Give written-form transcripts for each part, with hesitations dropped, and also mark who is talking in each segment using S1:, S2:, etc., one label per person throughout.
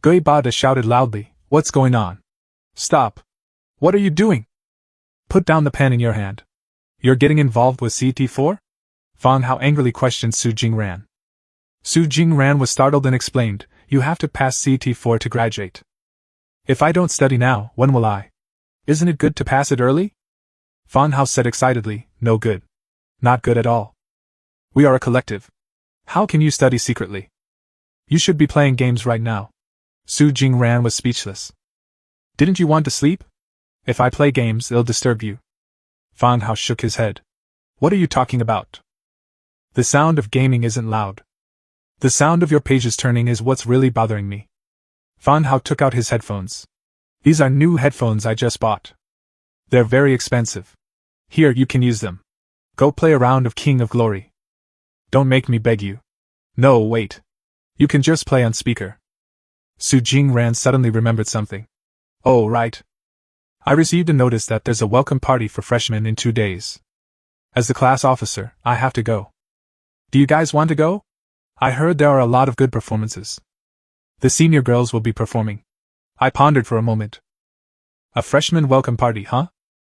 S1: Guibada shouted loudly, "What's going on? Stop! What are you doing? Put down the pen in your hand. You're getting involved with CT4? Fan Hao angrily questioned Su Jingran. Su Jingran was startled and explained, "You have to pass CT4 to graduate. If I don't study now, when will I? Isn't it good to pass it early?" Fan Hao said excitedly, "No good. Not good at all. We are a collective. How can you study secretly? You should be playing games right now." Su Jingran was speechless. "Didn't you want to sleep? If I play games, it'll disturb you." Fan Hao shook his head. "What are you talking about? The sound of gaming isn't loud. The sound of your pages turning is what's really bothering me." Fan Hao took out his headphones. "These are new headphones I just bought. They're very expensive. Here, you can use them. Go play a round of King of Glory. Don't make me beg you. No, wait. You can just play on speaker." Su Jingran suddenly remembered something. "Oh, right. I received a notice that there's a welcome party for freshmen in 2 days. As the class officer, I have to go. Do you guys want to go? I heard there are a lot of good performances. The senior girls will be performing." I pondered for a moment. "A freshman welcome party, huh?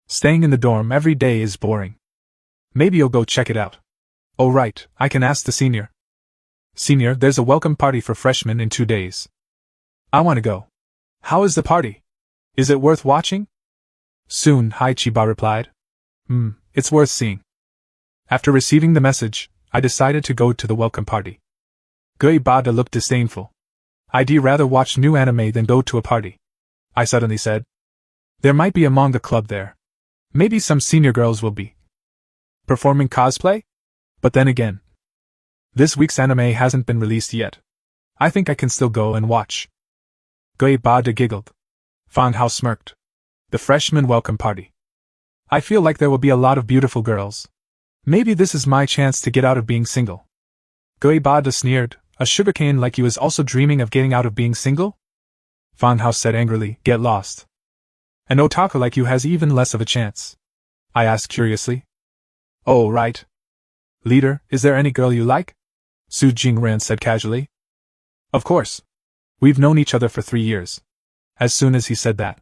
S1: Staying in the dorm every day is boring. Maybe you'll go check it out." "Oh right, I can ask the senior." "Senior, there's a welcome party for freshmen in 2 days. I want to go. How is the party? Is it worth watching?" "Soon," Hai Chiba replied. It's worth seeing." After receiving the message, I decided to go to the welcome party. Guibada looked disdainful. "I'd rather watch new anime than go to a party," I suddenly said. "There might be a manga club there. Maybe some senior girls will be performing cosplay? But then again, this week's anime hasn't been released yet. I think I can still go and watch." Guibada giggled. Fan Hao smirked. "The freshman welcome party. I feel like there will be a lot of beautiful girls. Maybe this is my chance to get out of being single." Guibada sneered, "A sugarcane like you is also dreaming of getting out of being single?" Fan Hao said angrily, "Get lost. An otaku like you has even less of a chance." I asked curiously. "Oh, right. Leader, is there any girl you like?" Su Jingran said casually. "Of course. We've known each other for 3 years." As soon as he said that,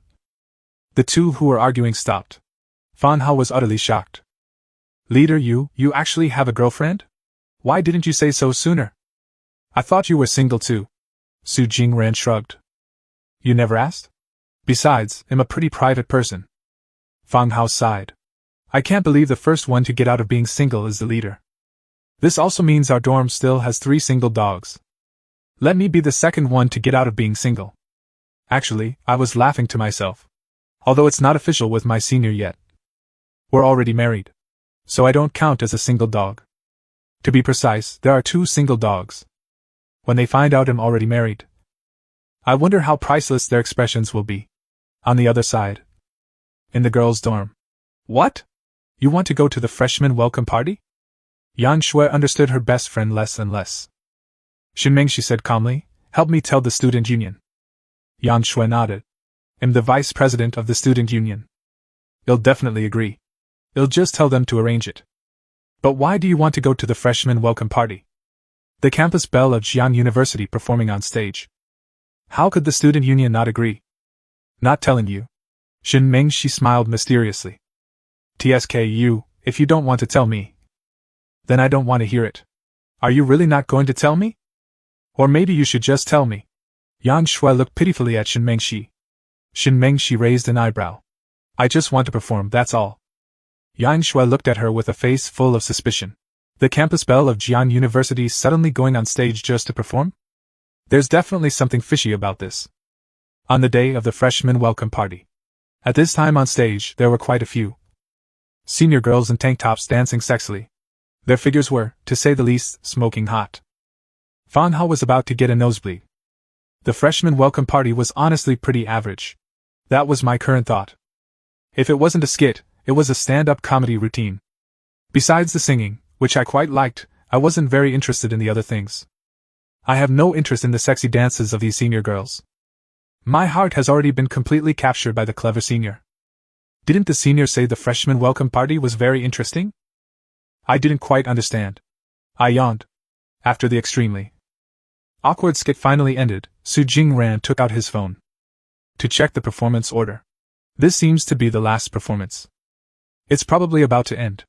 S1: the two who were arguing stopped. Fan Hao was utterly shocked. "Leader, you actually have a girlfriend? Why didn't you say so sooner? I thought you were single too." Su Jingran shrugged. "You never asked? Besides, I'm a pretty private person." Fan Hao sighed. "I can't believe the first one to get out of being single is the leader. This also means our dorm still has 3 single dogs. Let me be the second one to get out of being single." Actually, I was laughing to myself. Although it's not official with my senior yet. We're already married. So I don't count as a single dog. To be precise, there are 2 single dogs. When they find out I'm already married, I wonder how priceless their expressions will be. On the other side, in the girls' dorm. "What? You want to go to the freshman welcome party?" Yan Shui understood her best friend less and less. "Shinmeng," she said calmly, "help me tell the student union." Yan Shui nodded. "I'm the vice president of the student union. I'll definitely agree. I'll just tell them to arrange it." "But why do you want to go to the freshman welcome party? The campus belle of Jian University performing on stage. How could the student union not agree?" "Not telling you." Shinmeng, she smiled mysteriously. "TSKU, if you don't want to tell me, then I don't want to hear it. Are you really not going to tell me? Or maybe you should just tell me." Yan Shui looked pitifully at Shinmeng Shi. Shinmeng Shi raised an eyebrow. "I just want to perform, that's all." Yan Shui looked at her with a face full of suspicion. The campus belle of Jian University suddenly going on stage just to perform? There's definitely something fishy about this. On the day of the freshman welcome party, at this time on stage there were quite a few senior girls in tank tops dancing sexily. Their figures were, to say the least, smoking hot. Fan Hao was about to get a nosebleed. The freshman welcome party was honestly pretty average. That was my current thought. If it wasn't a skit, it was a stand-up comedy routine. Besides the singing, which I quite liked, I wasn't very interested in the other things. I have no interest in the sexy dances of these senior girls. My heart has already been completely captured by the clever senior. Didn't the senior say the freshman welcome party was very interesting? I didn't quite understand. I yawned. After the extremely awkward skit finally ended, Su Jingran took out his phone to check the performance order. This seems to be the last performance. It's probably about to end.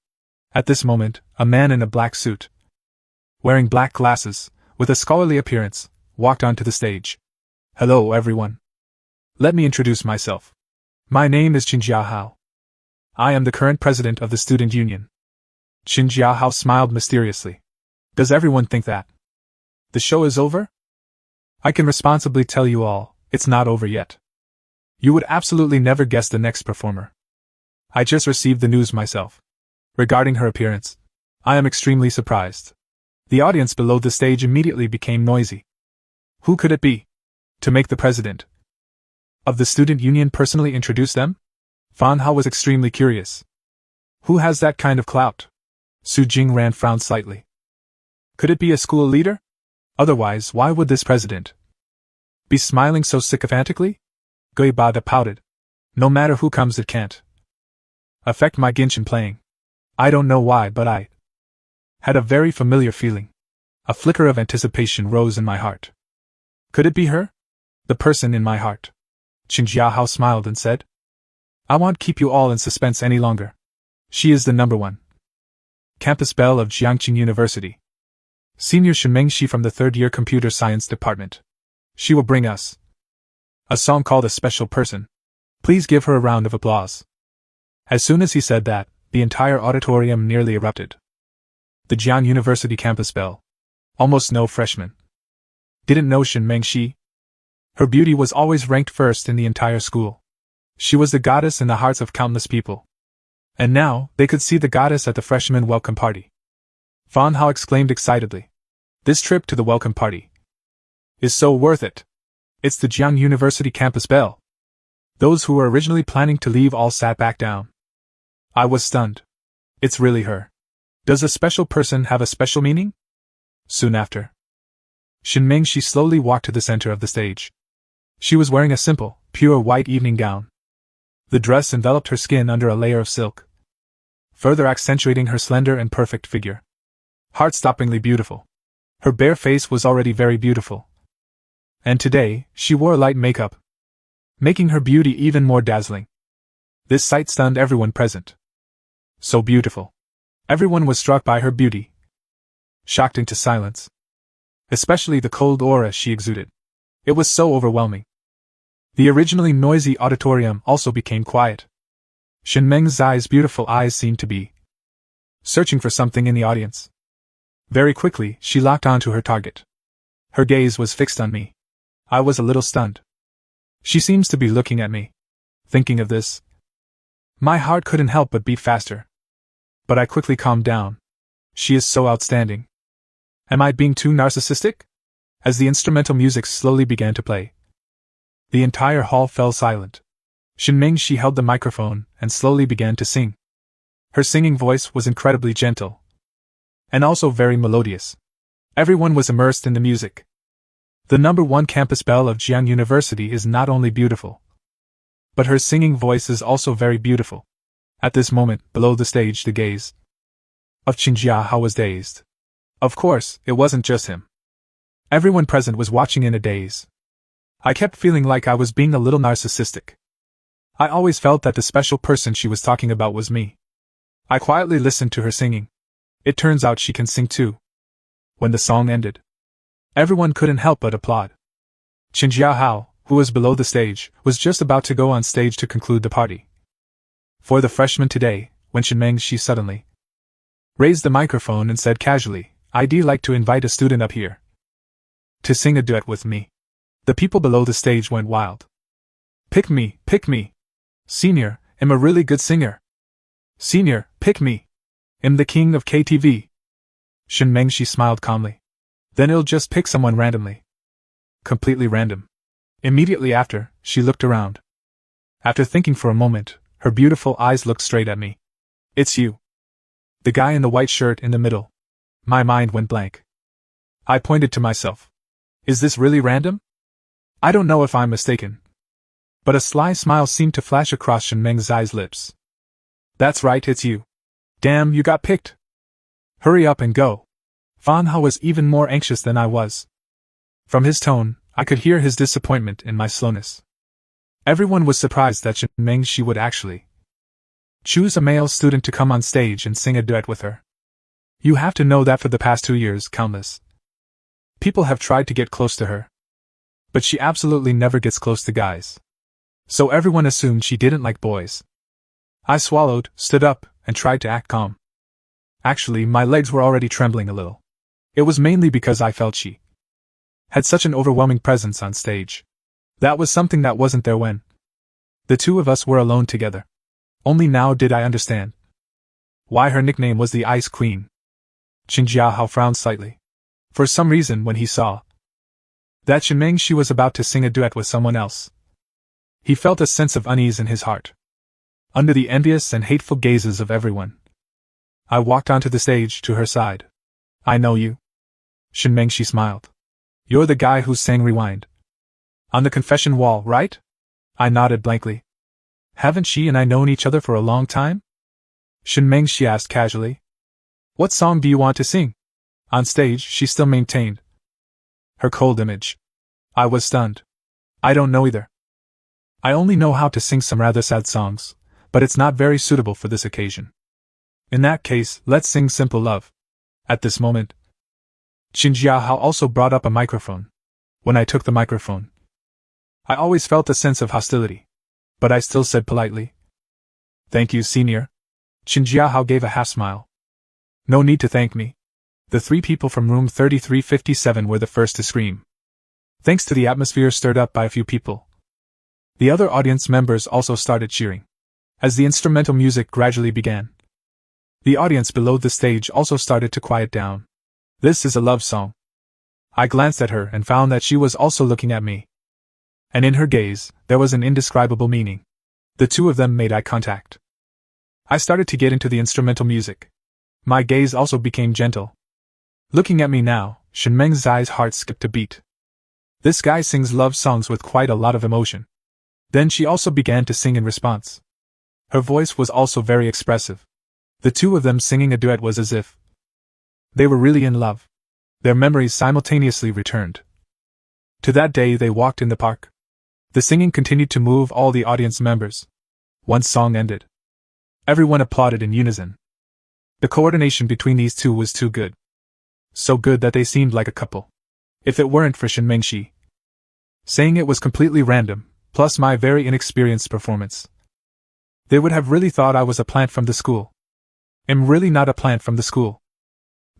S1: At this moment, a man in a black suit, wearing black glasses, with a scholarly appearance, walked onto the stage. Hello, everyone. Let me introduce myself. My name is Qin Jiahao. I am the current president of the student union. Qin Jiahao smiled mysteriously. Does everyone think that the show is over? I can responsibly tell you all, it's not over yet. You would absolutely never guess the next performer. I just received the news myself. Regarding her appearance, I am extremely surprised. The audience below the stage immediately became noisy. Who could it be? To make the president of the student union personally introduce them? Fan Hao was extremely curious. Who has that kind of clout? Su Jingran frowned slightly. Could it be a school leader? Otherwise, why would this president be smiling so sycophantically? Gui Bada pouted. No matter who comes, it can't affect my Genshin playing. I don't know why, but I had a very familiar feeling. A flicker of anticipation rose in my heart. Could it be her? The person in my heart. Qin Jiahao smiled and said, I won't keep you all in suspense any longer. She is the number one campus belle of Jiangqing University. Senior Shenmeng Shi from the third-year computer science department. She will bring us a song called A Special Person. Please give her a round of applause. As soon as he said that, the entire auditorium nearly erupted. The Jiang University campus belle. Almost no freshman didn't know Shenmeng Shi. Her beauty was always ranked first in the entire school. She was the goddess in the hearts of countless people. And now, they could see the goddess at the freshman welcome party. Fan Hao exclaimed excitedly. This trip to the welcome party is so worth it. It's the Jiang University campus belle. Those who were originally planning to leave all sat back down. I was stunned. It's really her. Does a special person have a special meaning? Soon after, Shenmeng Shi slowly walked to the center of the stage. She was wearing a simple, pure white evening gown. The dress enveloped her skin under a layer of silk, further accentuating her slender and perfect figure. Heart-stoppingly beautiful. Her bare face was already very beautiful. And today, she wore light makeup, making her beauty even more dazzling. This sight stunned everyone present. So beautiful. Everyone was struck by her beauty, shocked into silence. Especially the cold aura she exuded. It was so overwhelming. The originally noisy auditorium also became quiet. Shenmeng Zai's beautiful eyes seemed to be searching for something in the audience. Very quickly, she locked onto her target. Her gaze was fixed on me. I was a little stunned. She seems to be looking at me. Thinking of this, my heart couldn't help but beat faster. But I quickly calmed down. She is so outstanding. Am I being too narcissistic? As the instrumental music slowly began to play, the entire hall fell silent. Shenmeng Shi held the microphone and slowly began to sing. Her singing voice was incredibly gentle, and also very melodious. Everyone was immersed in the music. The number one campus belle of Jiang University is not only beautiful, but her singing voice is also very beautiful. At this moment, below the stage, the gaze of Qin Jiahao was dazed. Of course, it wasn't just him. Everyone present was watching in a daze. I kept feeling like I was being a little narcissistic. I always felt that the special person she was talking about was me. I quietly listened to her singing. It turns out she can sing too. When the song ended, everyone couldn't help but applaud. Qin Jiahao, who was below the stage, was just about to go on stage to conclude the party. For the freshmen today, when Shenmeng Shi suddenly raised the microphone and said casually, I'd like to invite a student up here to sing a duet with me. The people below the stage went wild. Pick me, pick me. Senior, I'm a really good singer. Senior, pick me. I'm the king of KTV. Shenmeng Shi smiled calmly. Then I'll just pick someone randomly. Completely random. Immediately after, she looked around. After thinking for a moment, her beautiful eyes looked straight at me. It's you. The guy in the white shirt in the middle. My mind went blank. I pointed to myself. Is this really random? I don't know if I'm mistaken. But a sly smile seemed to flash across Shenmeng Zai's lips. That's right, it's you. Damn, you got picked. Hurry up and go. Fan Hao was even more anxious than I was. From his tone, I could hear his disappointment in my slowness. Everyone was surprised that Shen Mengshi would actually choose a male student to come on stage and sing a duet with her. You have to know that for the past 2 years, countless people have tried to get close to her. But she absolutely never gets close to guys. So everyone assumed she didn't like boys. I swallowed, stood up, and tried to act calm. Actually, my legs were already trembling a little. It was mainly because I felt she had such an overwhelming presence on stage. That was something that wasn't there when the two of us were alone together. Only now did I understand why her nickname was the Ice Queen. Qin Jiahao frowned slightly. For some reason, when he saw that Shen Mengshi was about to sing a duet with someone else, he felt a sense of unease in his heart. Under the envious and hateful gazes of everyone, I walked onto the stage to her side. I know you. Shen Mengshi smiled. You're the guy who sang Rewind on the confession wall, right? I nodded blankly. Haven't she and I known each other for a long time? Shen Mengshi asked casually. What song do you want to sing? On stage, she still maintained her cold image. I was stunned. I don't know either. I only know how to sing some rather sad songs, but it's not very suitable for this occasion. In that case, let's sing Simple Love. At this moment, Qin Jiahao also brought up a microphone. When I took the microphone, I always felt a sense of hostility, but I still said politely, Thank you, senior. Qin Jiahao gave a half-smile. No need to thank me. The 3 people from room 3357 were the first to scream. Thanks to the atmosphere stirred up by a few people, the other audience members also started cheering. As the instrumental music gradually began, the audience below the stage also started to quiet down. This is a love song. I glanced at her and found that she was also looking at me. And in her gaze, there was an indescribable meaning. The two of them made eye contact. I started to get into the instrumental music. My gaze also became gentle. Looking at me now, Shen Mengxi's heart skipped a beat. This guy sings love songs with quite a lot of emotion. Then she also began to sing in response. Her voice was also very expressive. The two of them singing a duet was as if they were really in love. Their memories simultaneously returned to that day they walked in the park. The singing continued to move all the audience members. Once song ended, everyone applauded in unison. The coordination between these two was too good. So good that they seemed like a couple. If it weren't for Shen Mengshi saying it was completely random, plus my very inexperienced performance, they would have really thought I was a plant from the school. I'm really not a plant from the school.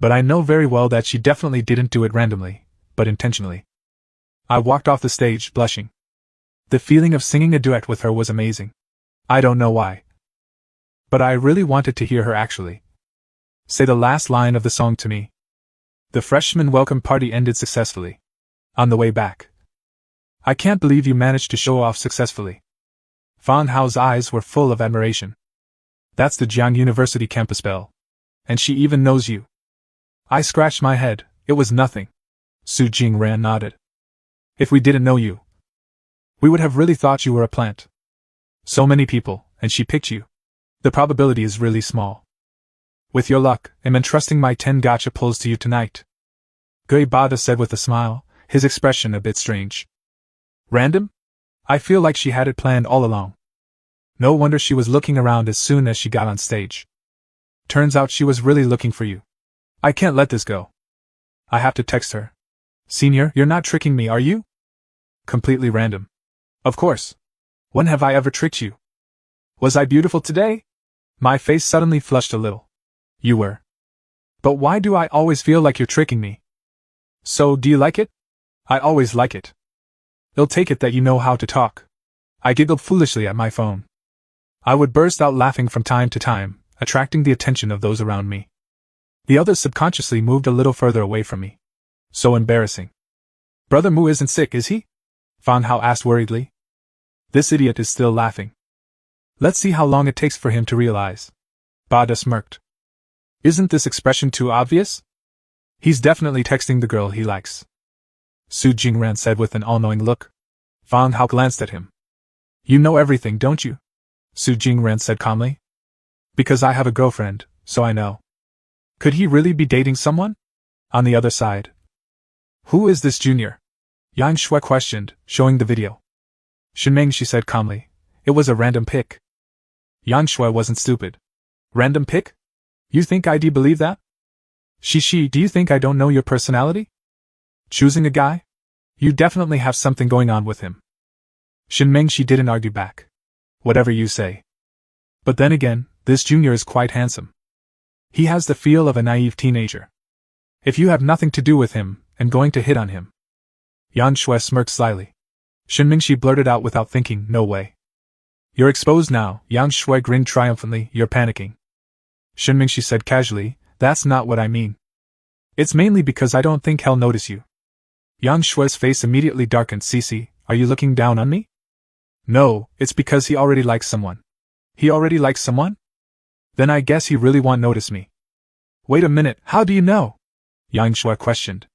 S1: But I know very well that she definitely didn't do it randomly, but intentionally. I walked off the stage, blushing. The feeling of singing a duet with her was amazing. I don't know why, but I really wanted to hear her actually say the last line of the song to me. The freshman welcome party ended successfully. On the way back, I can't believe you managed to show off successfully. Fan Hao's eyes were full of admiration. That's the Jiang University campus belle. And she even knows you. I scratched my head. It was nothing. Su Jingran nodded. If we didn't know you, we would have really thought you were a plant. So many people, and she picked you. The probability is really small. With your luck, I'm entrusting my 10 gacha pulls to you tonight. Gui Bada said with a smile, his expression a bit strange. Random? I feel like she had it planned all along. No wonder she was looking around as soon as she got on stage. Turns out she was really looking for you. I can't let this go. I have to text her. Senior, you're not tricking me, are you? Completely random. Of course. When have I ever tricked you? Was I beautiful today? My face suddenly flushed a little. You were. But why do I always feel like you're tricking me? So, do you like it? I always like it. I'll take it that you know how to talk. I giggled foolishly at my phone. I would burst out laughing from time to time, attracting the attention of those around me. The others subconsciously moved a little further away from me. So embarrassing. Brother Mu isn't sick, is he? Fan Hao asked worriedly. This idiot is still laughing. Let's see how long it takes for him to realize. Bada smirked. Isn't this expression too obvious? He's definitely texting the girl he likes. Su Jingran said with an all-knowing look. Fan Hao glanced at him. You know everything, don't you? Su Jingran said calmly. Because I have a girlfriend, so I know. Could he really be dating someone? On the other side. Who is this junior? Yang Shui questioned, showing the video. Shinming, she said calmly. It was a random pic. Yang Shui wasn't stupid. Random pic? You think I'd believe that? She, do you think I don't know your personality? Choosing a guy? You definitely have something going on with him. Shinming, she didn't argue back. Whatever you say. But then again, this junior is quite handsome. He has the feel of a naive teenager. If you have nothing to do with him, and going to hit on him. Yang Shui smirked slyly. Shinming, she blurted out without thinking, no way. You're exposed now. Yang Shui grinned triumphantly. You're panicking. Shinming, she said casually, that's not what I mean. It's mainly because I don't think he'll notice you. Yang Shui's face immediately darkened. Cici, are you looking down on me? No, it's because he already likes someone. He already likes someone? Then I guess he really won't notice me. Wait a minute, how do you know? Yang Shui questioned.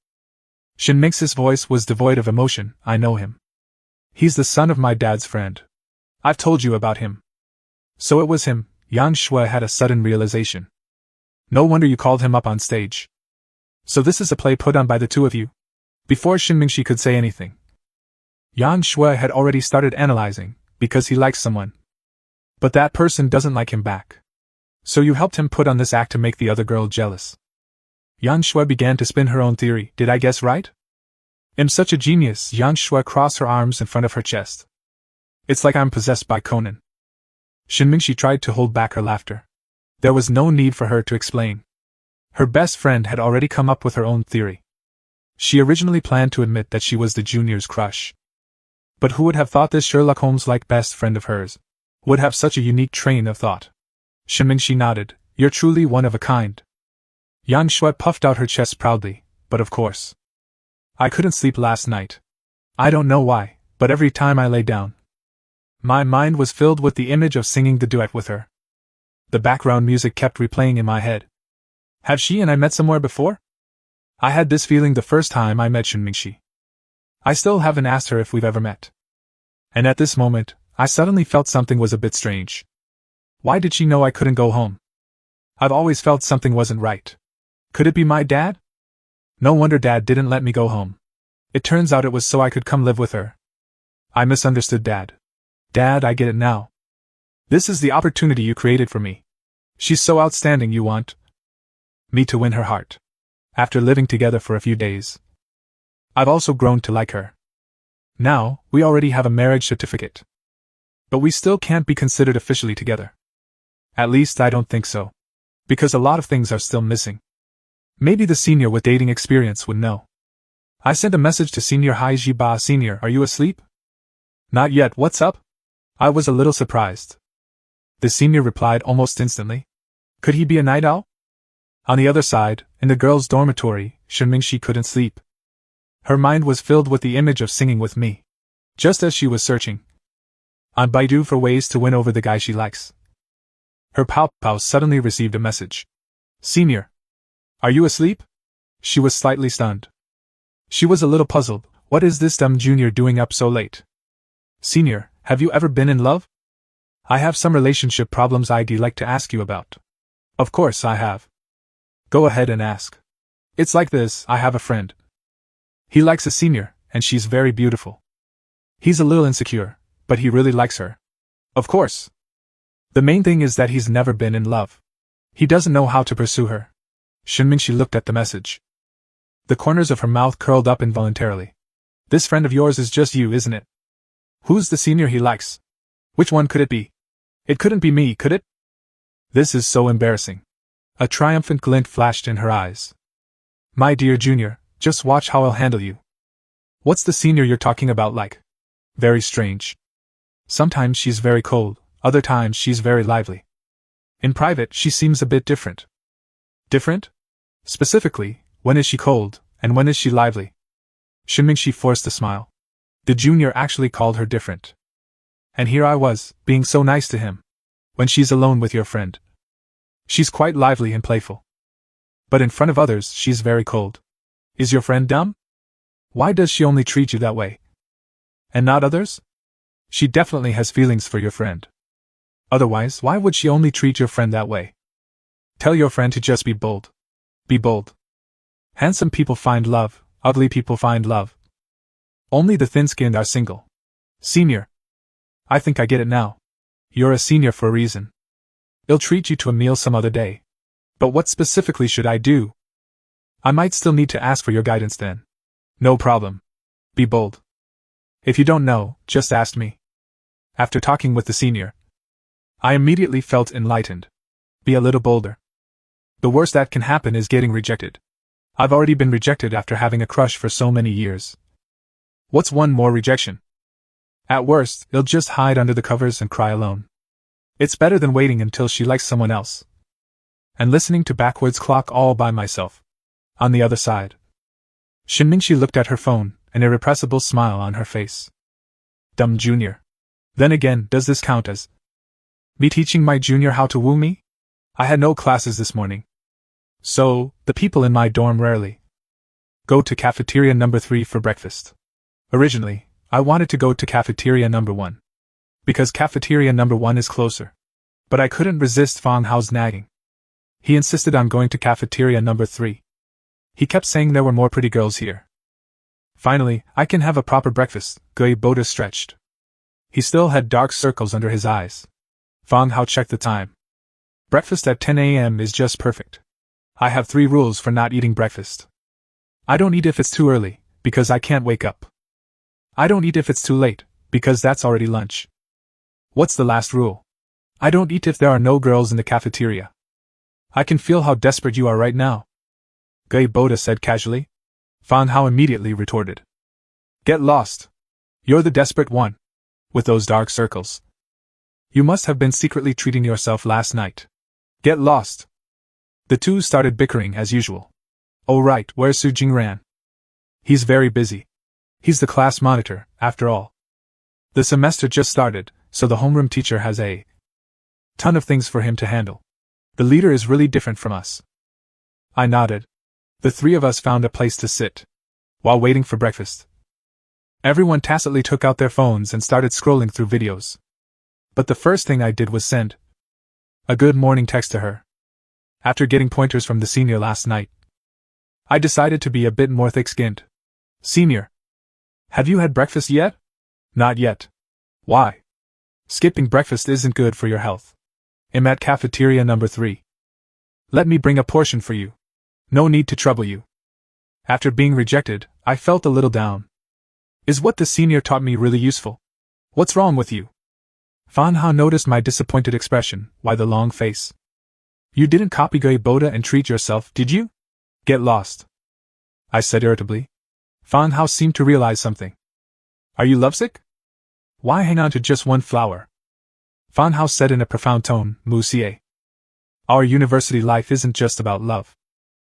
S1: Shinming's voice was devoid of emotion. I know him. He's the son of my dad's friend. I've told you about him. So it was him. Yang Shui had a sudden realization. No wonder you called him up on stage. So this is a play put on by the two of you? Before Shinming could say anything, Yang Shui had already started analyzing, because he likes someone. But that person doesn't like him back. So you helped him put on this act to make the other girl jealous. Yang Shui began to spin her own theory. Did I guess right? I'm such a genius. Yang Shui crossed her arms in front of her chest. It's like I'm possessed by Conan. Shinming tried to hold back her laughter. There was no need for her to explain. Her best friend had already come up with her own theory. She originally planned to admit that she was the junior's crush. But who would have thought this Sherlock Holmes-like best friend of hers would have such a unique train of thought? Shinming nodded. You're truly one of a kind. Yang Shui puffed out her chest proudly, but of course. I couldn't sleep last night. I don't know why, but every time I lay down, my mind was filled with the image of singing the duet with her. The background music kept replaying in my head. Have she and I met somewhere before? I had this feeling the first time I met Shinming. I still haven't asked her if we've ever met. And at this moment, I suddenly felt something was a bit strange. Why did she know I couldn't go home? I've always felt something wasn't right. Could it be my dad? No wonder Dad didn't let me go home. It turns out it was so I could come live with her. I misunderstood Dad. Dad, I get it now. This is the opportunity you created for me. She's so outstanding. You want me to win her heart. After living together for a few days, I've also grown to like her. Now, we already have a marriage certificate. But we still can't be considered officially together. At least I don't think so. Because a lot of things are still missing. Maybe the senior with dating experience would know. I sent a message to Senior. Hi Jiba. Senior, are you asleep? Not yet. What's up? I was a little surprised. The senior replied almost instantly. Could he be a night owl? On the other side, in the girls' dormitory, Shinming couldn't sleep. Her mind was filled with the image of singing with me. Just as she was searching on Baidu for ways to win over the guy she likes, her Pao suddenly received a message. Senior, are you asleep? She was slightly stunned. She was a little puzzled. What is this dumb junior doing up so late? Senior, have you ever been in love? I have some relationship problems I'd like to ask you about. Of course I have. Go ahead and ask. It's like this. I have a friend. He likes a senior, and she's very beautiful. He's a little insecure, but he really likes her. Of course. The main thing is that he's never been in love. He doesn't know how to pursue her. Shinming looked at the message. The corners of her mouth curled up involuntarily. This friend of yours is just you, isn't it? Who's the senior he likes? Which one could it be? It couldn't be me, could it? This is so embarrassing. A triumphant glint flashed in her eyes. My dear junior, just watch how I'll handle you. What's the senior you're talking about like? Very strange. Sometimes she's very cold, other times she's very lively. In private, she seems a bit different. Different? Specifically, when is she cold, and when is she lively? Shinming forced a smile. The junior actually called her different. And here I was, being so nice to him. When she's alone with your friend, she's quite lively and playful. But in front of others, she's very cold. Is your friend dumb? Why does she only treat you that way? And not others? She definitely has feelings for your friend. Otherwise, why would she only treat your friend that way? Tell your friend to just be bold. Be bold. Handsome people find love, ugly people find love. Only the thin-skinned are single. Senior. I think I get it now. You're a senior for a reason. I'll treat you to a meal some other day. But what specifically should I do? I might still need to ask for your guidance then. No problem. Be bold. If you don't know, just ask me. After talking with the senior, I immediately felt enlightened. Be a little bolder. The worst that can happen is getting rejected. I've already been rejected after having a crush for so many years. What's one more rejection? At worst, I'll just hide under the covers and cry alone. It's better than waiting until she likes someone else. And listening to backwards clock all by myself. On the other side, Shinmingshi looked at her phone, an irrepressible smile on her face. Dumb junior. Then again, does this count as me teaching my junior how to woo me? I had no classes this morning. So, the people in my dorm rarely go to cafeteria number 3 for breakfast. Originally, I wanted to go to cafeteria number 1. Because cafeteria number 1 is closer. But I couldn't resist Fang Hao's nagging. He insisted on going to cafeteria number 3. He kept saying there were more pretty girls here. Finally, I can have a proper breakfast, Gui Boda stretched. He still had dark circles under his eyes. Fang Hao checked the time. Breakfast at 10 a.m. is just perfect. I have 3 rules for not eating breakfast. I don't eat if it's too early, because I can't wake up. I don't eat if it's too late, because that's already lunch. What's the last rule? I don't eat if there are no girls in the cafeteria. I can feel how desperate you are right now, Gui Boda said casually. Fang Hao immediately retorted. Get lost. You're the desperate one. With those dark circles. You must have been secretly treating yourself last night. Get lost. The two started bickering as usual. Oh right, where's Su Jingran? He's very busy. He's the class monitor, after all. The semester just started, so the homeroom teacher has a ton of things for him to handle. The leader is really different from us. I nodded. The 3 of us found a place to sit. While waiting for breakfast, everyone tacitly took out their phones and started scrolling through videos. But the first thing I did was send a good morning text to her. After getting pointers from the senior last night, I decided to be a bit more thick-skinned. Senior, have you had breakfast yet? Not yet. Why? Skipping breakfast isn't good for your health. I'm at cafeteria number 3. Let me bring a portion for you. No need to trouble you. After being rejected, I felt a little down. Is what the senior taught me really useful? What's wrong with you? Fan Hao noticed my disappointed expression. Why the long face? You didn't copy Gui Boda and treat yourself, did you? Get lost, I said irritably. Fan Hao seemed to realize something. Are you lovesick? Why hang on to just one flower? Fan Hao said in a profound tone, Mu Xie. Our university life isn't just about love.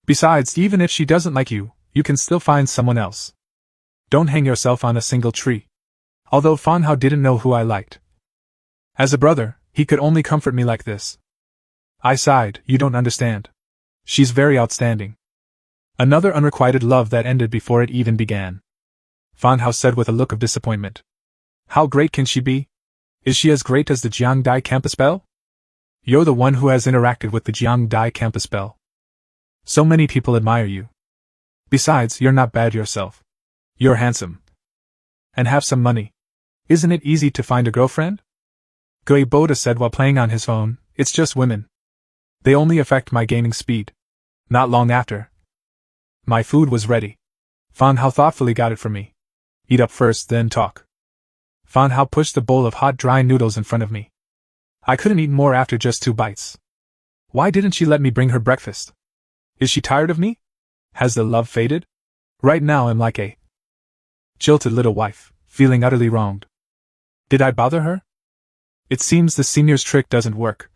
S1: Besides, even if she doesn't like you, you can still find someone else. Don't hang yourself on a single tree. Although Fan Hao didn't know who I liked. As a brother, he could only comfort me like this. I sighed. You don't understand. She's very outstanding. Another unrequited love that ended before it even began. Fan Hao said with a look of disappointment. How great can she be? Is she as great as the Jiangdai campus belle? You're the one who has interacted with the Jiangdai campus belle. So many people admire you. Besides, you're not bad yourself. You're handsome. And have some money. Isn't it easy to find a girlfriend? Gui Boda said while playing on his phone. It's just women. They only affect my gaining speed. Not long after, my food was ready. Fan Hao thoughtfully got it for me. Eat up first, then talk. Fan Hao pushed a bowl of hot dry noodles in front of me. I couldn't eat more after just 2 bites. Why didn't she let me bring her breakfast? Is she tired of me? Has the love faded? Right now I'm like a jilted little wife, feeling utterly wronged. Did I bother her? It seems the senior's trick doesn't work.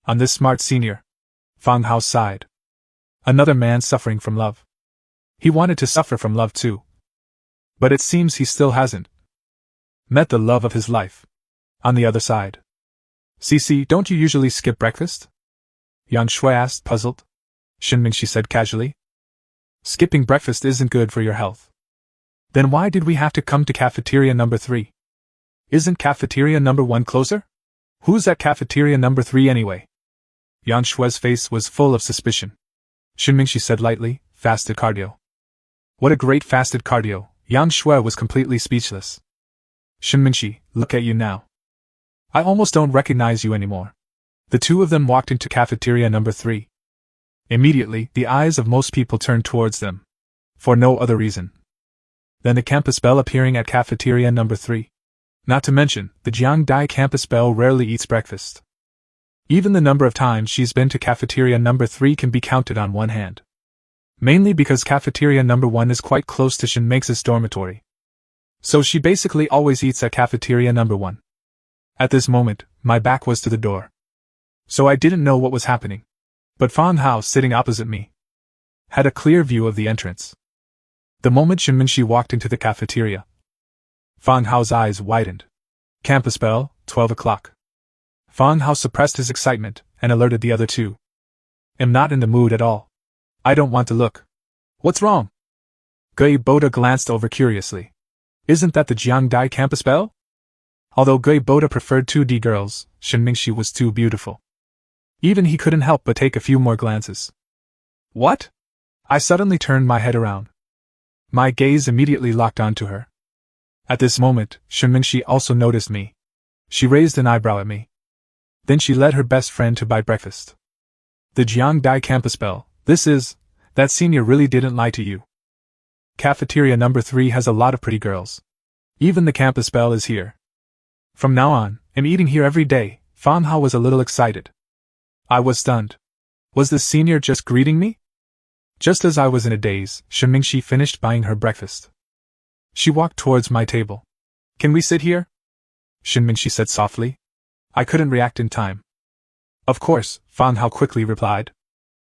S1: On this smart senior. Fang Hao sighed. Another man suffering from love. He wanted to suffer from love too. But it seems he still hasn't met the love of his life. On the other side. Cici, don't you usually skip breakfast? Yang Shui asked, puzzled. Shinmingshi said casually. Skipping breakfast isn't good for your health. Then why did we have to come to cafeteria number 3? Isn't cafeteria number 1 closer? Who's at cafeteria number 3 anyway? Yang Shui's face was full of suspicion. Shinmingshi said lightly, fasted cardio. What a great fasted cardio, Yang Shui was completely speechless. Shen Mingxi, look at you now. I almost don't recognize you anymore. The two of them walked into cafeteria number 3. Immediately, the eyes of most people turned towards them. For no other reason than the campus belle appearing at cafeteria number 3. Not to mention, the Jiangdai campus belle rarely eats breakfast. Even the number of times she's been to cafeteria number 3 can be counted on one hand. Mainly because cafeteria number 1 is quite close to Shen Mingxi's dormitory. So she basically always eats at cafeteria number 1. At this moment, my back was to the door. So I didn't know what was happening. But Fang Hao, sitting opposite me, had a clear view of the entrance. The moment Shen Mingxi walked into the cafeteria, Fang Hao's eyes widened. Campus bell, 12 o'clock. Fang Hao suppressed his excitement and alerted the other two. Am not in the mood at all. I don't want to look. What's wrong? Gui Boda glanced over curiously. Isn't that the Jiangdai campus belle? Although Gui Boda preferred 2D girls, Shen Mingxi was too beautiful. Even he couldn't help but take a few more glances. What? I suddenly turned my head around. My gaze immediately locked onto her. At this moment, Shen Mingxi also noticed me. She raised an eyebrow at me. Then she led her best friend to buy breakfast. The Jiangdai campus belle, that senior really didn't lie to you. Cafeteria number 3 has a lot of pretty girls. Even the campus belle is here. From now on, I'm eating here every day. Fang Hao was a little excited. I was stunned. Was the senior just greeting me? Just as I was in a daze, Shen Mingxi finished buying her breakfast. She walked towards my table. Can we sit here? Shen Mingxi said softly. I couldn't react in time. Of course, Fang Hao quickly replied.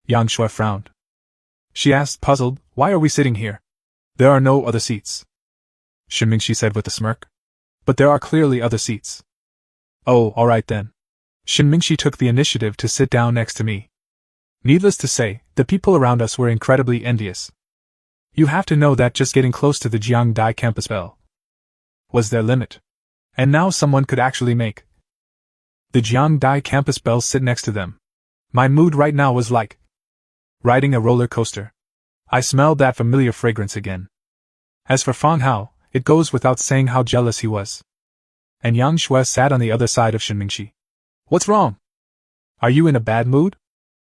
S1: Yang Shui frowned. She asked, puzzled, why are we sitting here? There are no other seats. Shen Mingxi said with a smirk. But there are clearly other seats. Oh, alright then. Shen Mingxi took the initiative to sit down next to me. Needless to say, the people around us were incredibly envious. You have to know that just getting close to the Jiangdai campus belle was their limit. And now someone could actually make the Jiangdai campus belle sit next to them. My mood right now was like riding a roller coaster. I smelled that familiar fragrance again. As for Fang Hao, it goes without saying how jealous he was. And Yang Shui sat on the other side of Shen Mingxi. What's wrong? Are you in a bad mood?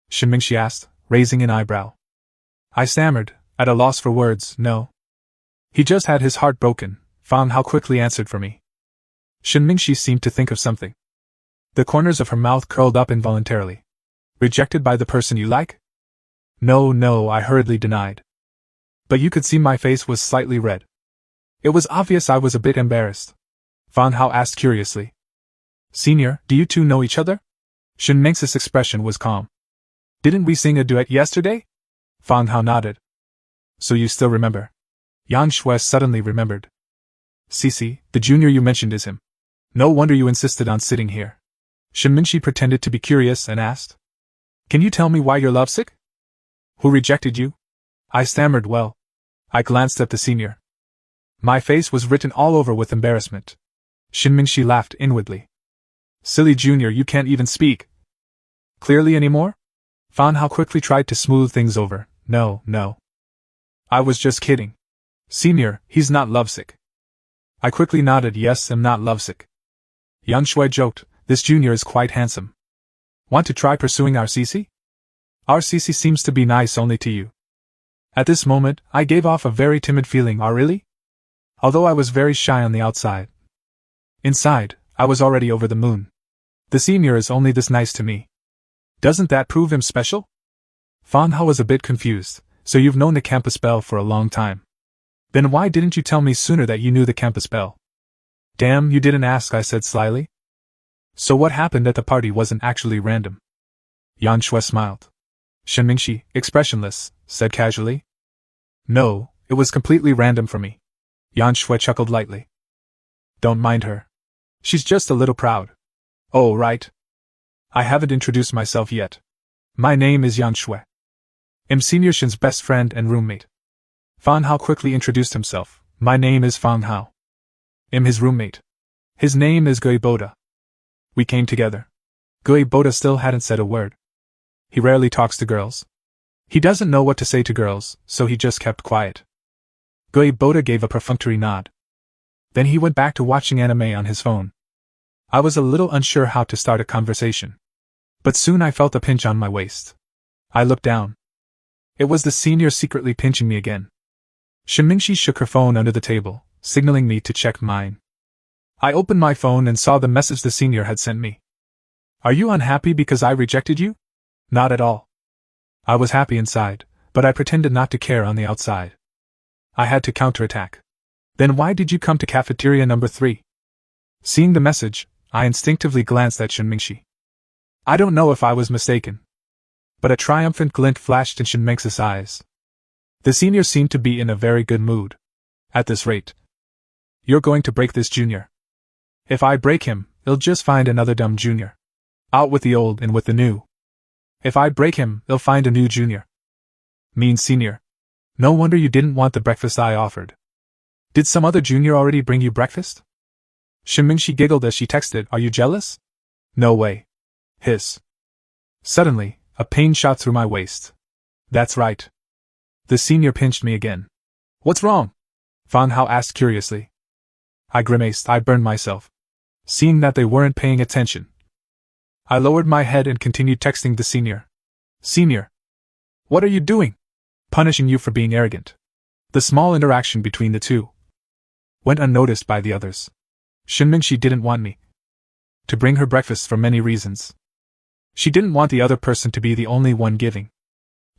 S1: Shen Mingxi asked, raising an eyebrow. I stammered, at a loss for words. No. He just had his heart broken. Fang Hao quickly answered for me. Shen Mingxi seemed to think of something. The corners of her mouth curled up involuntarily. Rejected by the person you like? No, I hurriedly denied. But you could see my face was slightly red. It was obvious I was a bit embarrassed. Fang Hao asked curiously. Senior, do you two know each other? Shen Mingxi's expression was calm. Didn't we sing a duet yesterday? Fang Hao nodded. So you still remember? Yang Shui suddenly remembered. Cici, the junior you mentioned is him. No wonder you insisted on sitting here. Shen Mingxi pretended to be curious and asked. Can you tell me why you're lovesick? Who rejected you? I stammered. Well. I glanced at the senior. My face was written all over with embarrassment. Shen Mingxi laughed inwardly. Silly junior, you can't even speak clearly anymore? Fang Hao quickly tried to smooth things over. No. I was just kidding. Senior, he's not lovesick. I quickly nodded. Yes, I'm not lovesick. Yang Shui joked, this junior is quite handsome. Want to try pursuing our Cici? Our Cici seems to be nice only to you. At this moment, I gave off a very timid feeling. Oh really? Although I was very shy on the outside. Inside, I was already over the moon. The senior is only this nice to me. Doesn't that prove him special? Fang Hao was a bit confused. So you've known the campus belle for a long time. Then why didn't you tell me sooner that you knew the campus belle? Damn, you didn't ask, I said slyly. So what happened at the party wasn't actually random. Yang Shui smiled. Shen Mingxi, expressionless, said casually. No, it was completely random for me. Yang Shui chuckled lightly. Don't mind her. She's just a little proud. Oh, right. I haven't introduced myself yet. My name is Yang Shui. I'm Senior Shen's best friend and roommate. Fang Hao quickly introduced himself. My name is Fang Hao. I'm his roommate. His name is Gui Boda. We came together. Gui Boda still hadn't said a word. He rarely talks to girls. He doesn't know what to say to girls, so he just kept quiet. Gui Boda gave a perfunctory nod. Then he went back to watching anime on his phone. I was a little unsure how to start a conversation. But soon I felt a pinch on my waist. I looked down. It was the senior secretly pinching me again. Shinmingshi shook her phone under the table, signaling me to check mine. I opened my phone and saw the message the senior had sent me. Are you unhappy because I rejected you? Not at all. I was happy inside, but I pretended not to care on the outside. I had to counterattack. Then why did you come to cafeteria number 3? Seeing the message, I instinctively glanced at Shinmingshi. I don't know if I was mistaken. But a triumphant glint flashed in Shinming's eyes. The senior seemed to be in a very good mood. At this rate, you're going to break this junior. If I break him, he'll just find another dumb junior. Out with the old and with the new. If I break him, he'll find a new junior. Mean senior. No wonder you didn't want the breakfast I offered. Did some other junior already bring you breakfast? Shinmingshi giggled as she texted, Are you jealous? No way. Hiss. Suddenly, a pain shot through my waist. That's right. The senior pinched me again. What's wrong? Fan Hao asked curiously. I grimaced. I burned myself. Seeing that they weren't paying attention, I lowered my head and continued texting the senior. Senior. What are you doing? Punishing you for being arrogant. The small interaction between the two went unnoticed by the others. Shinmingshi didn't want me to bring her breakfast for many reasons. She didn't want the other person to be the only one giving.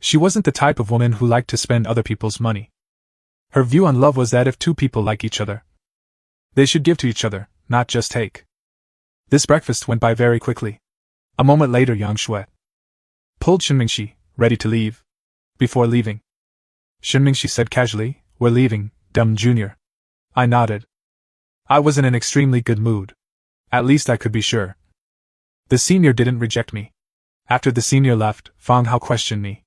S1: She wasn't the type of woman who liked to spend other people's money. Her view on love was that if two people like each other, they should give to each other, not just take. This breakfast went by very quickly. A moment later Yang Shui pulled Shinmingshi, ready to leave. Before leaving, Shinmingshi said casually, We're leaving, dumb junior. I nodded. I was in an extremely good mood. At least I could be sure. The senior didn't reject me. After the senior left, Fang Hao questioned me.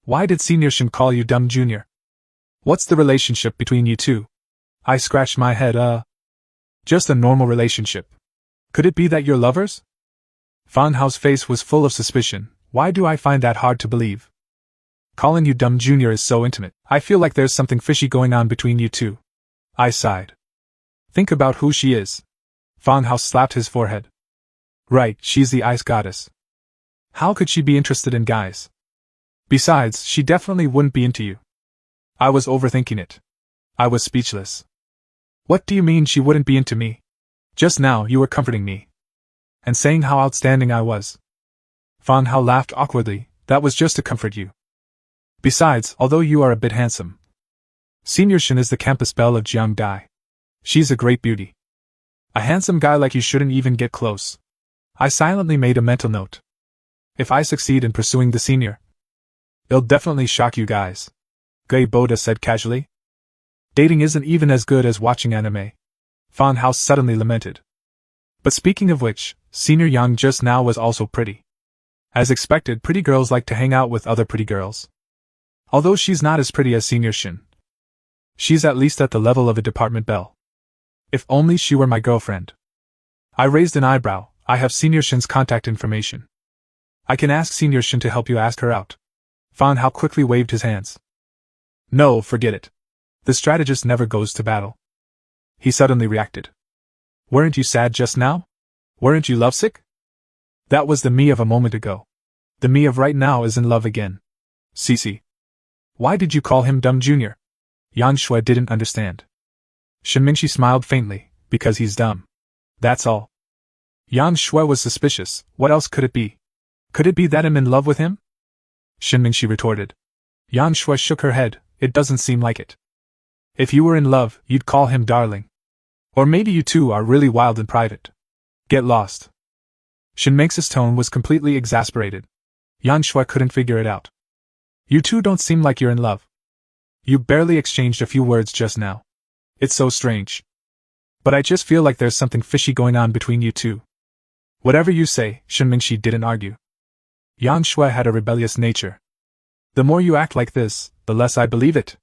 S1: Why did Senior Shin call you dumb junior? What's the relationship between you two? I scratched my head. Just a normal relationship. Could it be that you're lovers? Fan Hao's face was full of suspicion. Why do I find that hard to believe? Calling you dumb junior is so intimate. I feel like there's something fishy going on between you two. I sighed. Think about who she is. Fan Hao slapped his forehead. Right, she's the ice goddess. How could she be interested in guys? Besides, she definitely wouldn't be into you. I was overthinking it. I was speechless. What do you mean she wouldn't be into me? Just now you were comforting me and saying how outstanding I was. Fan Hao laughed awkwardly. That was just to comfort you. Besides, although you are a bit handsome, Senior Shin is the campus belle of Jiangdai. She's a great beauty. A handsome guy like you shouldn't even get close. I silently made a mental note. If I succeed in pursuing the senior, it'll definitely shock you guys. Gui Boda said casually. Dating isn't even as good as watching anime. Fan Hao suddenly lamented. But speaking of which, Senior Yang just now was also pretty. As expected, pretty girls like to hang out with other pretty girls. Although she's not as pretty as Senior Shin, she's at least at the level of a department belle. If only she were my girlfriend. I raised an eyebrow. I have Senior Shin's contact information. I can ask Senior Shin to help you ask her out. Fan Hao quickly waved his hands. No, forget it. The strategist never goes to battle. He suddenly reacted. Weren't you sad just now? Weren't you lovesick? That was the me of a moment ago. The me of right now is in love again. Cici. Why did you call him dumb junior? Yang Shui didn't understand. Shinmingshi smiled faintly. Because he's dumb. That's all. Yang Shui was suspicious. What else could it be? Could it be that I'm in love with him? Shinmingshi retorted. Yang Shui shook her head. It doesn't seem like it. If you were in love, you'd call him darling. Or maybe you two are really wild in private. Get lost. Shinming's tone was completely exasperated. Yang Shui couldn't figure it out. You two don't seem like you're in love. You barely exchanged a few words just now. It's so strange. But I just feel like there's something fishy going on between you two. Whatever you say, Shinmingshi didn't argue. Yang Shui had a rebellious nature. The more you act like this, the less I believe it.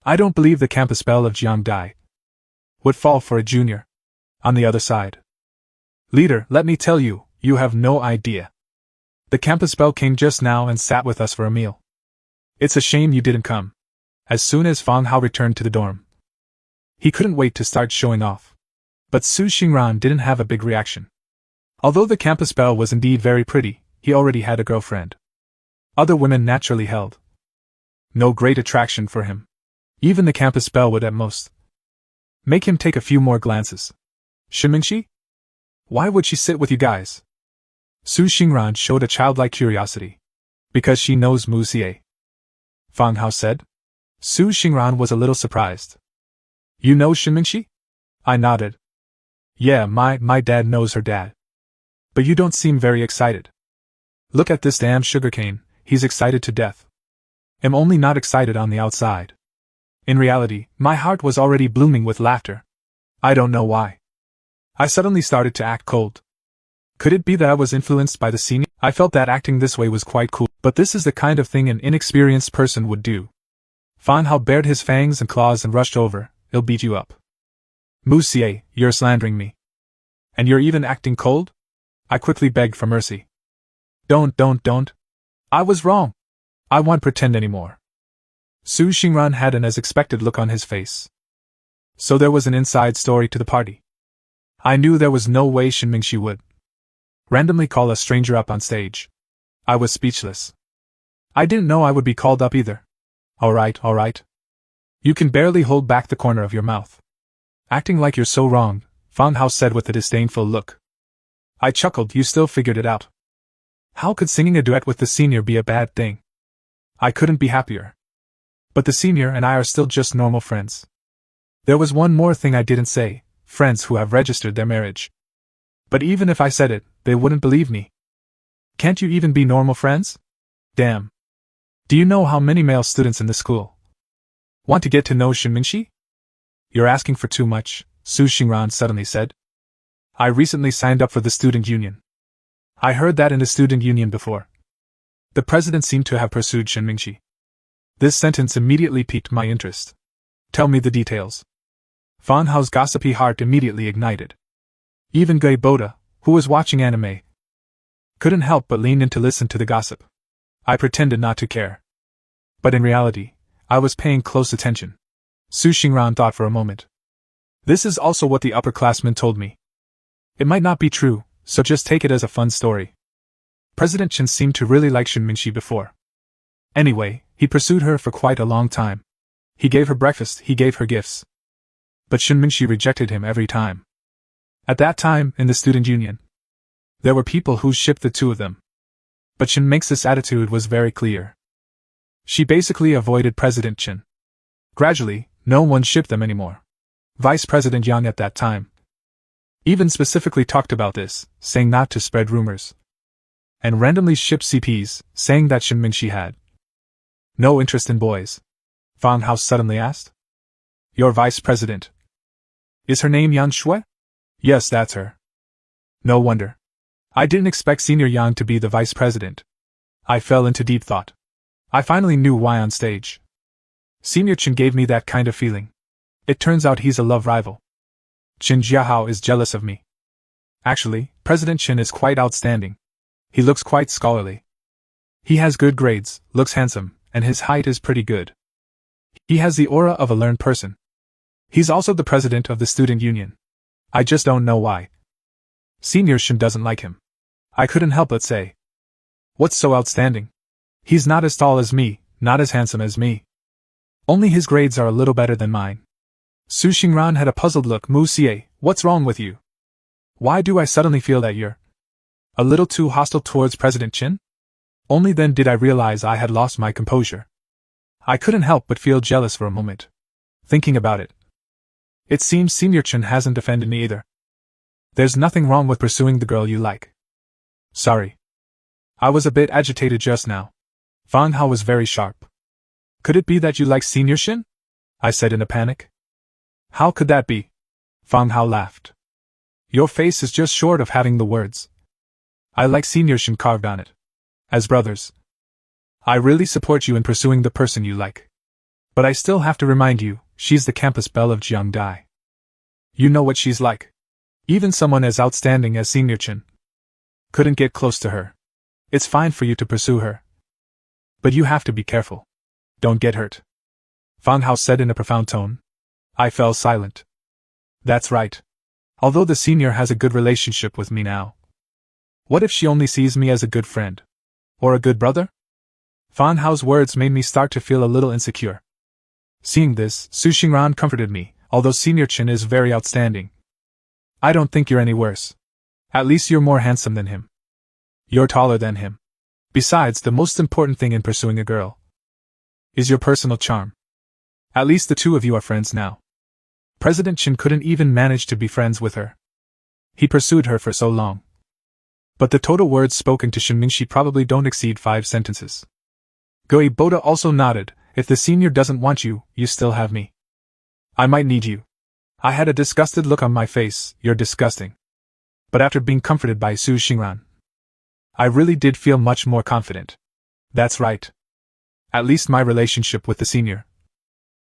S1: I don't believe the campus belle of Jiangdai would fall for a junior. On the other side. Leader, let me tell you, you have no idea. The campus belle came just now and sat with us for a meal. It's a shame you didn't come. as soon as Fang Hao returned to the dorm. He couldn't wait to start showing off. But Su Xingran didn't have a big reaction. Although the campus belle was indeed very pretty, he already had a girlfriend. Other women naturally held no great attraction for him. Even the campus belle would at most make him take a few more glances. Shinmingxi? Why would she sit with you guys? Su Xingran showed a childlike curiosity. Because she knows Mu Xie. Fang Hao said. Su Xingran was a little surprised. You know Shinmingxi? I nodded. Yeah, my dad knows her dad. But you don't seem very excited. Look at this damn sugarcane, he's excited to death. I'm only not excited on the outside. In reality, my heart was already blooming with laughter. I don't know why. I suddenly started to act cold. Could it be that I was influenced by the senior? I felt that acting this way was quite cool, but this is the kind of thing an inexperienced person would do. Fan Hao bared his fangs and claws and rushed over. He'll beat you up. Mu Xie, you're slandering me. And you're even acting cold? I quickly begged for mercy. Don't. I was wrong. I won't pretend anymore. Su Xingran had an as expected look on his face. So there was an inside story to the party. I knew there was no way Shinmingxi would randomly call a stranger up on stage. I was speechless. I didn't know I would be called up either. All right. You can barely hold back the corner of your mouth. Acting like you're so wrong, Fang Hao said with a disdainful look. I chuckled. You still figured it out. How could singing a duet with the senior be a bad thing? I couldn't be happier. But the senior and I are still just normal friends. There was one more thing I didn't say, friends who have registered their marriage. But even if I said it, they wouldn't believe me. Can't you even be normal friends? Damn. Do you know how many male students in the school want to get to know Shinmingxi? You're asking for too much, Su Xingran suddenly said. I recently signed up for the student union. I heard that in the student union before. The president seemed to have pursued Shinmingxi. This sentence immediately piqued my interest. Tell me the details. Fan Hao's gossipy heart immediately ignited. Even Gui Boda, who was watching anime, couldn't help but lean in to listen to the gossip. I pretended not to care. But in reality, I was paying close attention. Su Xingran thought for a moment. This is also what the upperclassmen told me. It might not be true, so just take it as a fun story. President Chen seemed to really like Shinmingxi before. Anyway, he pursued her for quite a long time. He gave her breakfast, he gave her gifts. But Shinmingxi rejected him every time. At that time, in the student union, there were people who shipped the two of them. But Shinmingxi's attitude was very clear. She basically avoided President Chen. Gradually, no one shipped them anymore. Vice President Yang at that time even specifically talked about this, saying not to spread rumors. And randomly shipped CPs, saying that Shinmingxi had no interest in boys. Fang Hao suddenly asked. Your vice president. Is her name Yang Shui? Yes, that's her. No wonder. I didn't expect Senior Yang to be the vice president. I fell into deep thought. I finally knew why on stage. Senior Chen gave me that kind of feeling. It turns out he's a love rival. Chen Jiahao is jealous of me. Actually, President Chen is quite outstanding. He looks quite scholarly. He has good grades, looks handsome, and his height is pretty good. He has the aura of a learned person. He's also the president of the student union. I just don't know why. Senior Chen doesn't like him. I couldn't help but say. What's so outstanding? He's not as tall as me, not as handsome as me. Only his grades are a little better than mine. Su Xingran had a puzzled look. Mu Xie, what's wrong with you? Why do I suddenly feel that you're a little too hostile towards President Chen? Only then did I realize I had lost my composure. I couldn't help but feel jealous for a moment. Thinking about it. It seems Senior Chen hasn't offended me either. There's nothing wrong with pursuing the girl you like. Sorry. I was a bit agitated just now. Fang Hao was very sharp. Could it be that you like Senior Chen? I said in a panic. How could that be? Fang Hao laughed. Your face is just short of having the words. I like Senior Chen carved on it. As brothers. I really support you in pursuing the person you like. But I still have to remind you, she's the campus belle of Jiangdai. You know what she's like. Even someone as outstanding as Senior Chen couldn't get close to her. It's fine for you to pursue her. But you have to be careful. Don't get hurt. Fang Hao said in a profound tone. I fell silent. That's right. Although the senior has a good relationship with me now. What if she only sees me as a good friend? Or a good brother? Fan Hao's words made me start to feel a little insecure. Seeing this, Su Xingran comforted me, although Senior Chen is very outstanding. I don't think you're any worse. At least you're more handsome than him. You're taller than him. Besides, the most important thing in pursuing a girl is your personal charm. At least the two of you are friends now. President Chen couldn't even manage to be friends with her. He pursued her for so long. But the total words spoken to Shen Mingxi probably don't exceed 5 sentences. Gui Boda also nodded. If the senior doesn't want you, you still have me. I might need you. I had a disgusted look on my face. You're disgusting. But after being comforted by Su Xingran, I really did feel much more confident. That's right. At least my relationship with the senior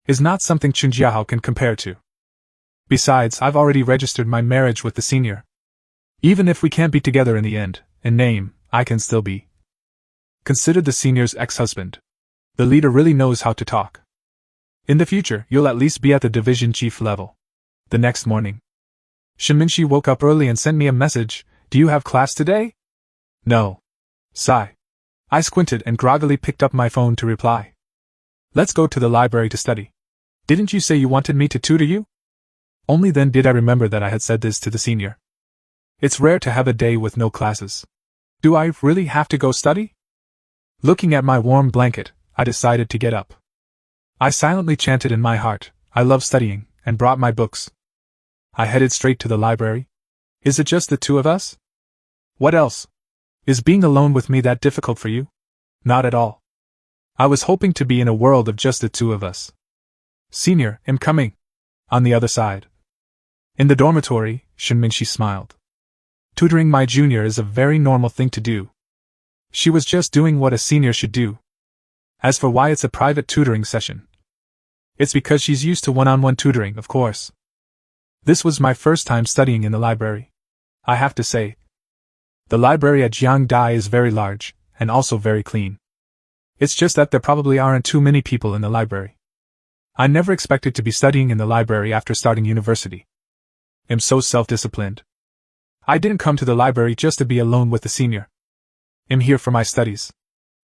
S1: is not something Chun Jiahao can compare to. Besides, I've already registered my marriage with the senior. Even if we can't be together in the end, in name, I can still be considered the senior's ex-husband. The leader really knows how to talk. In the future, you'll at least be at the division chief level. The next morning, Shen Mingxi woke up early and sent me a message. Do you have class today? No. Sigh. I squinted and groggily picked up my phone to reply. Let's go to the library to study. Didn't you say you wanted me to tutor you? Only then did I remember that I had said this to the senior. It's rare to have a day with no classes. Do I really have to go study? Looking at my warm blanket, I decided to get up. I silently chanted in my heart, I love studying, and brought my books. I headed straight to the library. Is it just the two of us? What else? Is being alone with me that difficult for you? Not at all. I was hoping to be in a world of just the two of us. Senior, I'm coming. On the other side. In the dormitory, Shen Mingxi smiled. Tutoring my junior is a very normal thing to do. She was just doing what a senior should do. As for why it's a private tutoring session, it's because she's used to one-on-one tutoring, of course. This was my first time studying in the library. I have to say, the library at Jiangdai is very large, and also very clean. It's just that there probably aren't too many people in the library. I never expected to be studying in the library after starting university. I'm so self-disciplined. I didn't come to the library just to be alone with the senior. I'm here for my studies.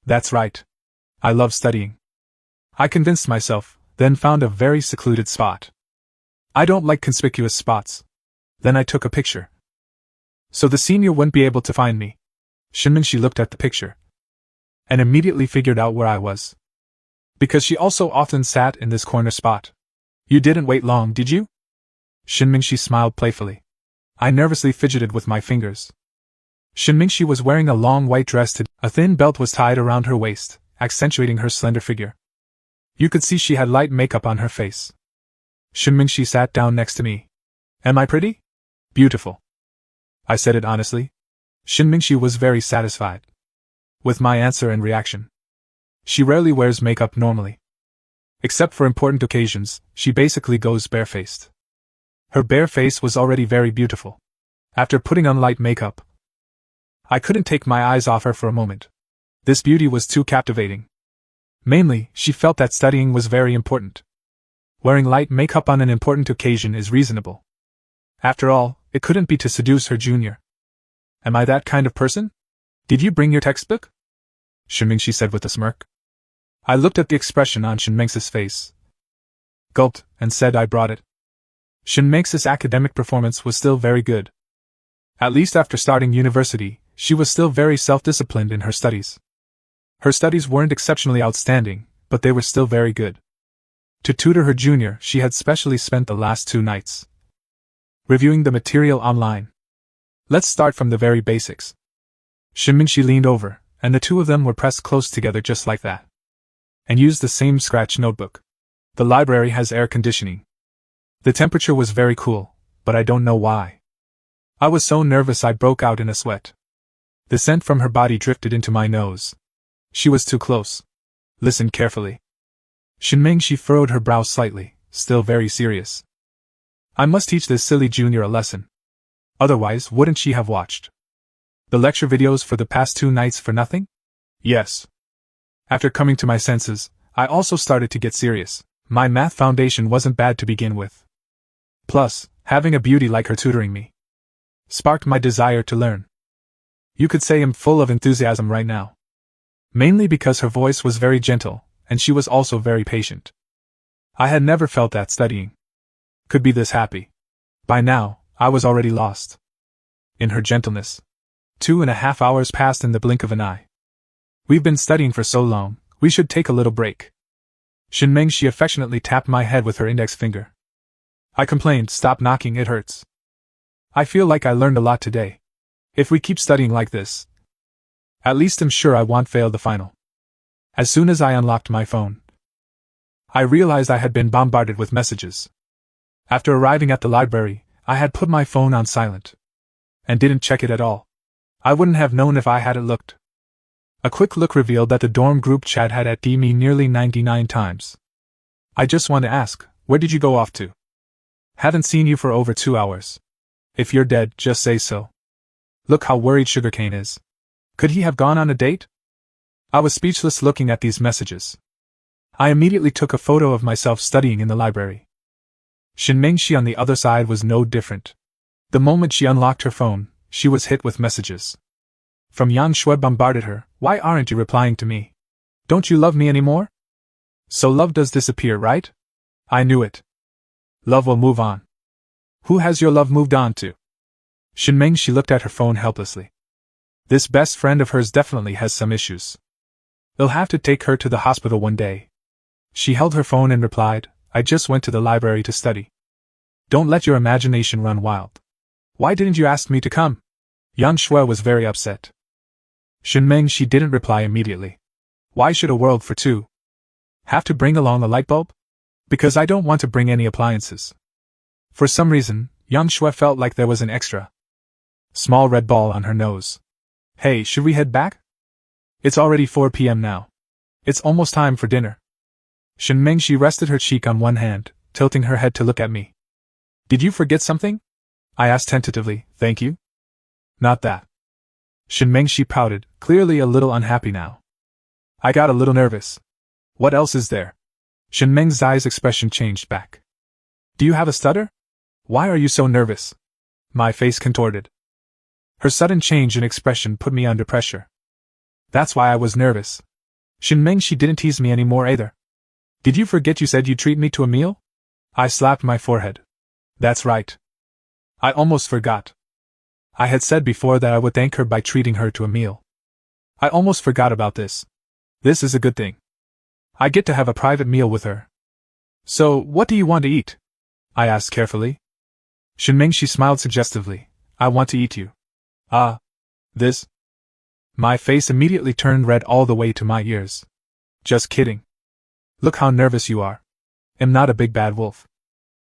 S1: That's right. I love studying. I convinced myself, then found a very secluded spot. I don't like conspicuous spots. Then I took a picture. So the senior wouldn't be able to find me. Shen Mingxi looked at the picture and immediately figured out where I was. Because she also often sat in this corner spot. You didn't wait long, did you? Shen Mingxi smiled playfully. I nervously fidgeted with my fingers. Shen Mingxi was wearing a long white dress. A thin belt was tied around her waist, accentuating her slender figure. You could see she had light makeup on her face. Shen Mingxi sat down next to me. Am I pretty? Beautiful. I said it honestly. Shen Mingxi was very satisfied with my answer and reaction. She rarely wears makeup normally. Except for important occasions, she basically goes barefaced. Her bare face was already very beautiful. After putting on light makeup, I couldn't take my eyes off her for a moment. This beauty was too captivating. Mainly, she felt that studying was very important. Wearing light makeup on an important occasion is reasonable. After all, it couldn't be to seduce her junior. Am I that kind of person? Did you bring your textbook? Shen Mingxi said with a smirk. I looked at the expression on Shen Mengxi's face, gulped, and said I brought it. Shen Mengxi's academic performance was still very good. At least after starting university, she was still very self-disciplined in her studies. Her studies weren't exceptionally outstanding, but they were still very good. To tutor her junior, she had specially spent the last 2 nights reviewing the material online. Let's start from the very basics. Shen Mingxi leaned over, and the two of them were pressed close together just like that, and used the same scratch notebook. The library has air conditioning. The temperature was very cool, but I don't know why. I was so nervous I broke out in a sweat. The scent from her body drifted into my nose. She was too close. Listen carefully. Shen Mingxi furrowed her brow slightly, still very serious. I must teach this silly junior a lesson. Otherwise, wouldn't she have watched the lecture videos for the past 2 nights for nothing? Yes. After coming to my senses, I also started to get serious. My math foundation wasn't bad to begin with. Plus, having a beauty like her tutoring me sparked my desire to learn. You could say I'm full of enthusiasm right now. Mainly because her voice was very gentle, and she was also very patient. I had never felt that studying could be this happy. By now, I was already lost in her gentleness. 2.5 hours passed in the blink of an eye. We've been studying for so long, we should take a little break. She affectionately tapped my head with her index finger. I complained, stop knocking, it hurts. I feel like I learned a lot today. If we keep studying like this, at least I'm sure I won't fail the final. As soon as I unlocked my phone, I realized I had been bombarded with messages. After arriving at the library, I had put my phone on silent and didn't check it at all. I wouldn't have known if I hadn't looked. A quick look revealed that the dorm group chat had added me nearly 99 times. I just want to ask, where did you go off to? Haven't seen you for over 2 hours. If you're dead, just say so. Look how worried Sugarcane is. Could he have gone on a date? I was speechless looking at these messages. I immediately took a photo of myself studying in the library. Shi on the other side was no different. The moment she unlocked her phone, she was hit with messages. From Yang Shui bombarded her, why aren't you replying to me? Don't you love me anymore? So love does disappear, right? I knew it. Love will move on. Who has your love moved on to? She looked at her phone helplessly. This best friend of hers definitely has some issues. They'll have to take her to the hospital one day. She held her phone and replied, I just went to the library to study. Don't let your imagination run wild. Why didn't you ask me to come? Yang Shui was very upset. She didn't reply immediately. Why should a world for two have to bring along a light bulb? Because I don't want to bring any appliances. For some reason, Yang Shui felt like there was an extra small red ball on her nose. Hey, should we head back? It's already 4 p.m. now. It's almost time for dinner. She rested her cheek on one hand, tilting her head to look at me. Did you forget something? I asked tentatively, thank you? Not that. She pouted, clearly a little unhappy now. I got a little nervous. What else is there? Shinmeng's eyes expression changed back. Do you have a stutter? Why are you so nervous? My face contorted. Her sudden change in expression put me under pressure. That's why I was nervous. She didn't tease me anymore either. Did you forget you said you'd treat me to a meal? I slapped my forehead. That's right. I almost forgot. I had said before that I would thank her by treating her to a meal. I almost forgot about this. This is a good thing. I get to have a private meal with her. So, what do you want to eat? I asked carefully. She smiled suggestively. I want to eat you. This? My face immediately turned red all the way to my ears. Just kidding. Look how nervous you are. I'm not a big bad wolf.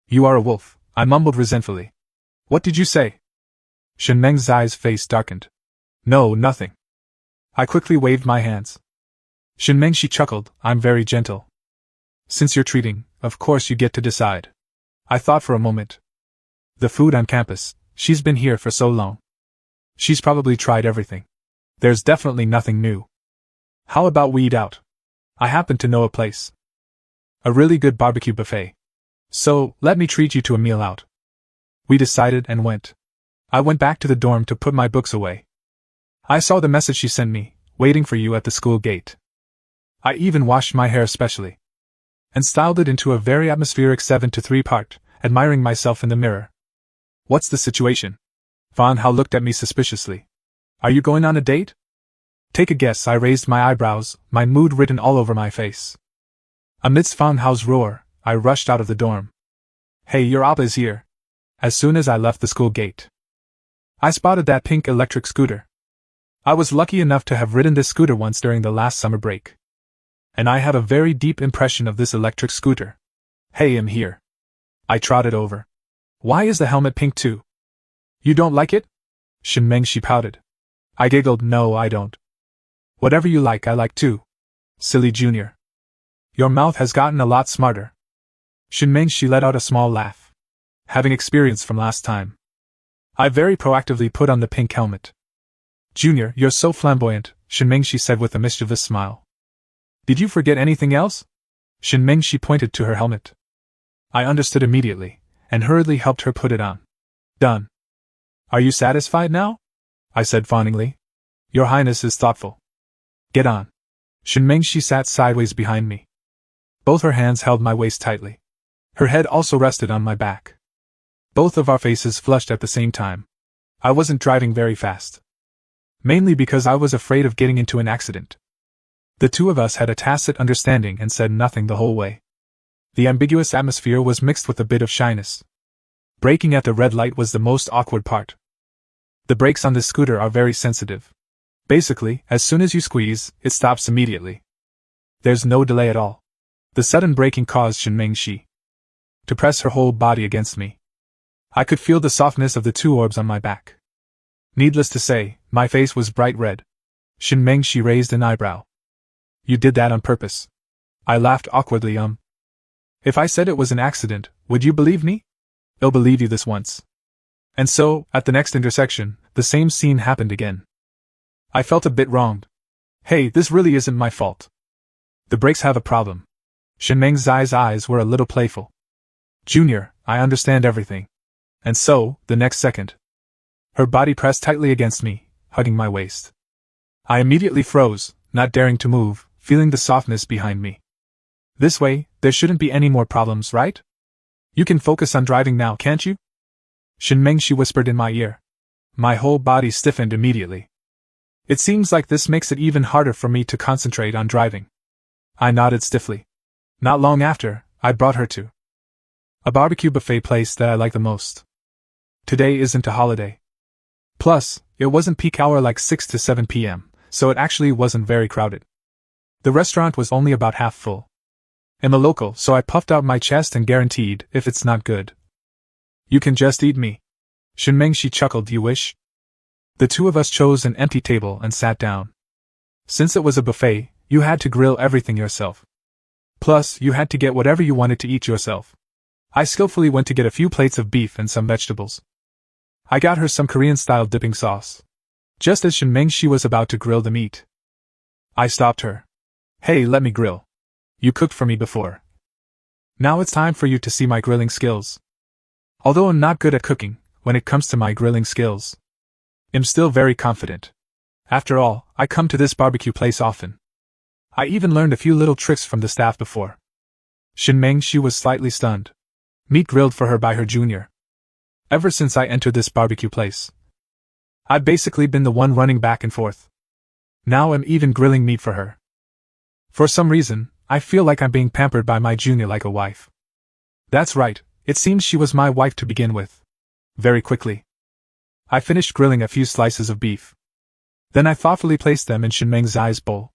S1: You are a wolf, I mumbled resentfully. What did you say? Shinmeng's eyes face darkened. No, nothing. I quickly waved my hands. She chuckled, I'm very gentle. Since you're treating, of course you get to decide. I thought for a moment. The food on campus, she's been here for so long. She's probably tried everything. There's definitely nothing new. How about we eat out? I happen to know a place. A really good barbecue buffet. So, let me treat you to a meal out. We decided and went. I went back to the dorm to put my books away. I saw the message she sent me, waiting for you at the school gate. I even washed my hair specially. And styled it into a very atmospheric 7-3 part, admiring myself in the mirror. What's the situation? Van Hao looked at me suspiciously. Are you going on a date? Take a guess. I raised my eyebrows, my mood written all over my face. Amidst Van Hao's roar, I rushed out of the dorm. Hey, your Appa is here. As soon as I left the school gate, I spotted that pink electric scooter. I was lucky enough to have ridden this scooter once during the last summer break. And I have a very deep impression of this electric scooter. Hey, I'm here. I trotted over. Why is the helmet pink too? You don't like it? She pouted. I giggled, no I don't. Whatever you like I like too. Silly Junior. Your mouth has gotten a lot smarter. She let out a small laugh. Having experience from last time, I very proactively put on the pink helmet. Junior, you're so flamboyant, she said with a mischievous smile. Did you forget anything else? Shin She pointed to her helmet. I understood immediately, and hurriedly helped her put it on. Done. Are you satisfied now? I said fawningly. Your Highness is thoughtful. Get on. Shin She sat sideways behind me. Both her hands held my waist tightly. Her head also rested on my back. Both of our faces flushed at the same time. I wasn't driving very fast. Mainly because I was afraid of getting into an accident. The two of us had a tacit understanding and said nothing the whole way. The ambiguous atmosphere was mixed with a bit of shyness. Braking at the red light was the most awkward part. The brakes on this scooter are very sensitive. Basically, as soon as you squeeze, it stops immediately. There's no delay at all. The sudden braking caused Shin Shi to press her whole body against me. I could feel the softness of the two orbs on my back. Needless to say, my face was bright red. Shin Shi raised an eyebrow. You did that on purpose. I laughed awkwardly. If I said it was an accident, would you believe me? I'll believe you this once. And so, at the next intersection, the same scene happened again. I felt a bit wronged. Hey, this really isn't my fault. The brakes have a problem. Shin Zai's eyes were a little playful. Junior, I understand everything. And so, the next second, her body pressed tightly against me, hugging my waist. I immediately froze, not daring to move, feeling the softness behind me. This way, there shouldn't be any more problems, right? You can focus on driving now, can't you? Shin She whispered in my ear. My whole body stiffened immediately. It seems like this makes it even harder for me to concentrate on driving. I nodded stiffly. Not long after, I brought her to a barbecue buffet place that I like the most. Today isn't a holiday. Plus, it wasn't peak hour like 6 to 7 p.m., so it actually wasn't very crowded. The restaurant was only about half full. I'm a local, so I puffed out my chest and guaranteed, if it's not good, you can just eat me. Shin She chuckled. You wish? The two of us chose an empty table and sat down. Since it was a buffet, you had to grill everything yourself. Plus, you had to get whatever you wanted to eat yourself. I skillfully went to get a few plates of beef and some vegetables. I got her some Korean-style dipping sauce. Just as Shin She was about to grill the meat, I stopped her. Hey, let me grill. You cooked for me before. Now it's time for you to see my grilling skills. Although I'm not good at cooking, when it comes to my grilling skills, I'm still very confident. After all, I come to this barbecue place often. I even learned a few little tricks from the staff before. Shin She was slightly stunned. Meat grilled for her by her junior. Ever since I entered this barbecue place, I've basically been the one running back and forth. Now I'm even grilling meat for her. For some reason, I feel like I'm being pampered by my junior like a wife. That's right, it seems she was my wife to begin with. Very quickly, I finished grilling a few slices of beef. Then I thoughtfully placed them in Shin Zai's bowl.